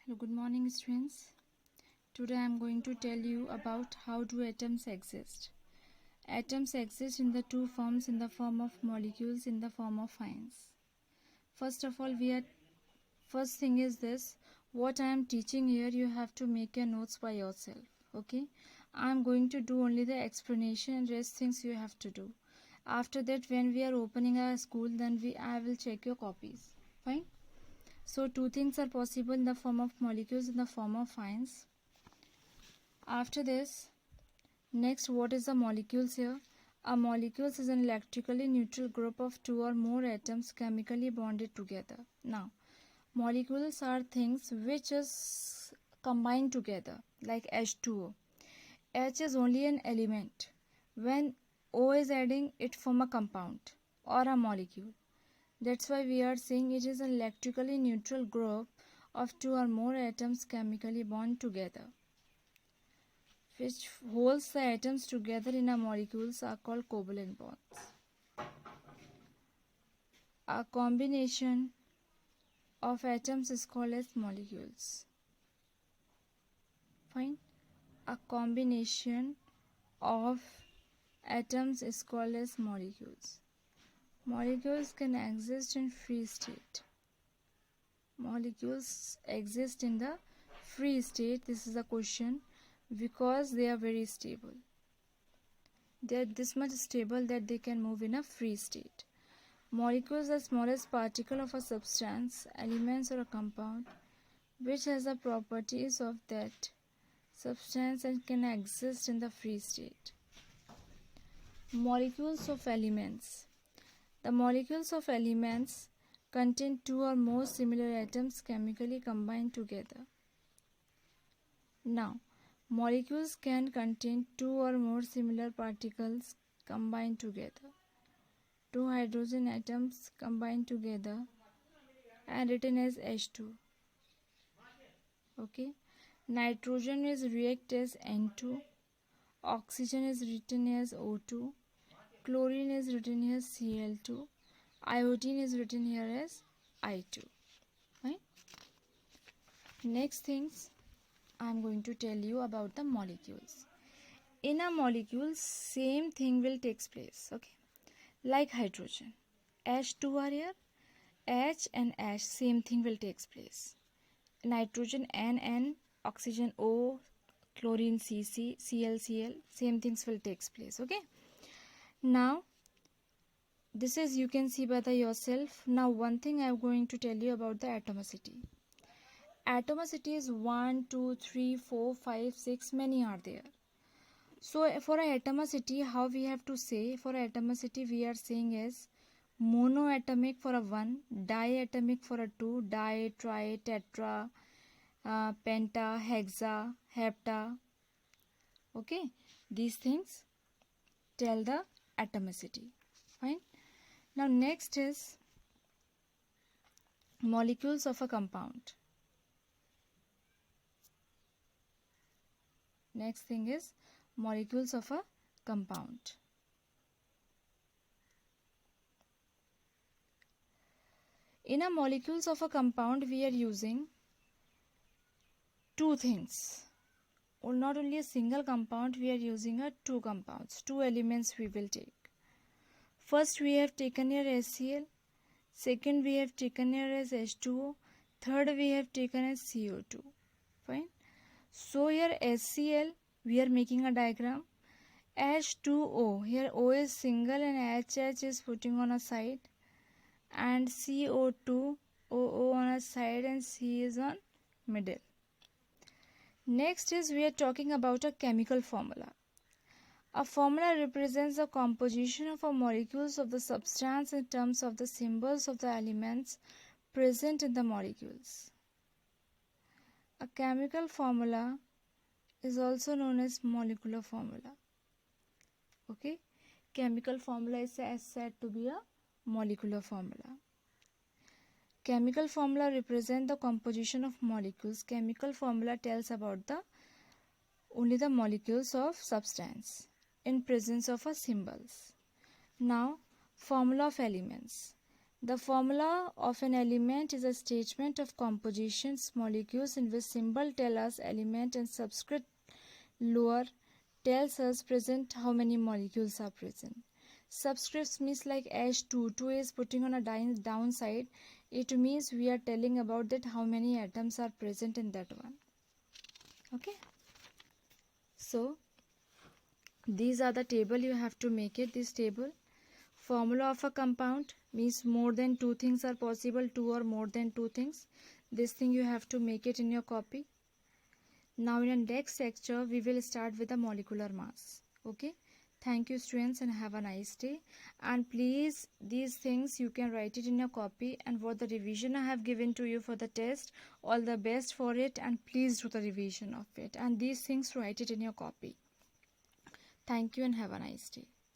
Hello, good morning, students. Today I am going to tell you about how do atoms exist. Atoms exist in the two forms, in the form of molecules, in the form of ions. First of all, first thing is this: what I am teaching here, you have to make your notes by yourself. Okay, I am going to do only the explanation, and rest things you have to do. After that, when we are opening our school, then I will check your copies. Fine. So two things are possible in the form of molecules, in the form of ions. After this, next, what is the molecules here? A molecule is an electrically neutral group of two or more atoms chemically bonded together. Now, molecules are things which is combined together, like H2O. H is only an element. When O is adding, it form a compound or a molecule. That's why we are saying it is an electrically neutral group of two or more atoms chemically bond together. Which holds the atoms together in a molecules are called covalent bonds. A combination of atoms is called as molecules. Fine. A combination of atoms is called as molecules. Molecules can exist in free state. Molecules exist in the free state. This is a question because they are very stable. They are this much stable that they can move in a free state. Molecules are the smallest particle of a substance, elements or a compound which has the properties of that substance and can exist in the free state. Molecules of elements. The molecules of elements contain two or more similar atoms chemically combined together. Now, molecules can contain two or more similar particles combined together. Two hydrogen atoms combined together and written as H2. Okay. Nitrogen is react as N2. Oxygen is written as O2. Chlorine is written here as Cl2. Iodine is written here as I2. Right? Next things I am going to tell you about the molecules. In a molecule, same thing will take place. Okay, like hydrogen, H2 are here, H and H, same thing will take place. Nitrogen N, oxygen O, chlorine CC, Cl, same things will take place. Okay. Now, this is you can see by the yourself. Now, one thing I am going to tell you about the atomicity. Atomicity is 1, 2, 3, 4, 5, 6, many are there. So, for a atomicity, how we have to say? For atomicity, we are saying is monoatomic for a 1, diatomic for a 2, di, tri, tetra, penta, hexa, hepta. Okay, these things tell the atomicity. Fine. Now next is molecules of a compound. Next thing is molecules of a compound. In a molecules of a compound, we are using two things. Or not only a single compound, we are using a two compounds, two elements we will take. First we have taken here HCl, second we have taken here as H2O, third we have taken as CO2. Fine. So here HCl, we are making a diagram. H2O, here O is single and HH is putting on a side, and CO2, OO on a side and C is on middle. Next is we are talking about a chemical formula. A formula represents the composition of a molecules of the substance in terms of the symbols of the elements present in the molecules. A chemical formula is also known as molecular formula. Okay, chemical formula is said to be a molecular formula. Chemical formula represent the composition of molecules. Chemical formula tells about only the molecules of substance in presence of a symbols. Now, formula of elements. The formula of an element is a statement of compositions molecules in which symbol tell us element and subscript lower tells us present how many molecules are present. Subscripts means like H2. 2 is putting on a downside. It means we are telling about that how many atoms are present in that one. Okay. So these are the table you have to make it. This table. Formula of a compound means more than two things are possible, two or more than two things. This thing you have to make it in your copy. Now in the next lecture we will start with the molecular mass. Okay. Thank you students and have a nice day. And please these things you can write it in your copy, and for the revision I have given to you for the test, all the best for it, and please do the revision of it, and these things write it in your copy. Thank you and have a nice day.